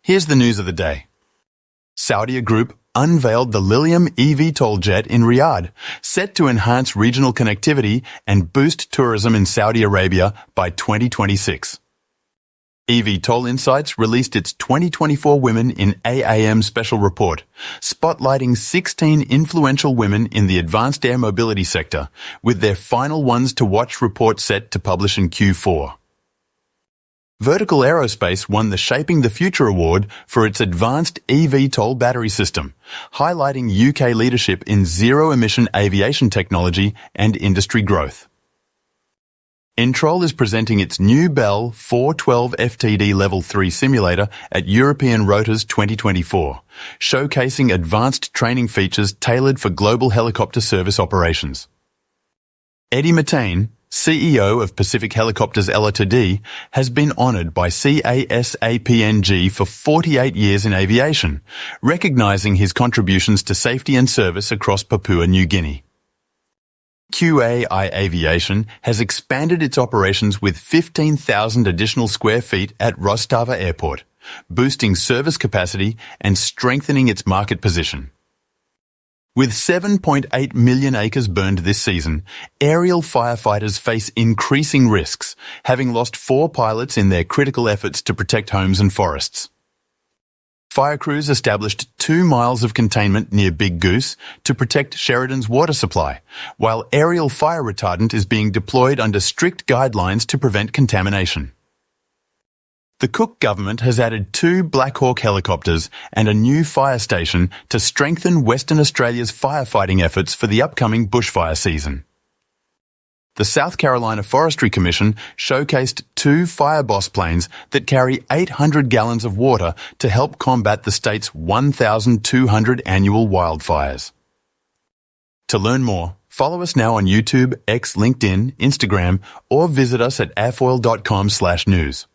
Here's the news of the day. Saudia Group unveiled the Lilium eVTOL jet in Riyadh, set to enhance regional connectivity and boost tourism in Saudi Arabia by 2026. eVTOL Insights released its 2024 Women in AAM special report, spotlighting 16 influential women in the advanced air mobility sector, with their final ones to watch report set to publish in Q4. Vertical Aerospace won the Shaping the Future Award for its advanced eVTOL battery system, highlighting UK leadership in zero-emission aviation technology and industry growth. Introl is presenting its new Bell 412 FTD Level 3 simulator at European Rotors 2024, showcasing advanced training features tailored for global helicopter service operations. Eddie Matane, CEO of Pacific Helicopters Ltd, has been honoured by CASAPNG for 48 years in aviation, recognising his contributions to safety and service across Papua New Guinea. QAI Aviation has expanded its operations with 15,000 additional square feet at Rostava Airport, boosting service capacity and strengthening its market position. With 7.8 million acres burned this season, aerial firefighters face increasing risks, having lost 4 pilots in their critical efforts to protect homes and forests. Fire crews established 2 miles of containment near Big Goose to protect Sheridan's water supply, while aerial fire retardant is being deployed under strict guidelines to prevent contamination. The Cook government has added 2 Black Hawk helicopters and a new fire station to strengthen Western Australia's firefighting efforts for the upcoming bushfire season. The South Carolina Forestry Commission showcased 2 Fireboss planes that carry 800 gallons of water to help combat the state's 1,200 annual wildfires. To learn more, follow us now on YouTube, X, LinkedIn, Instagram, or visit us at avfoil.com/news.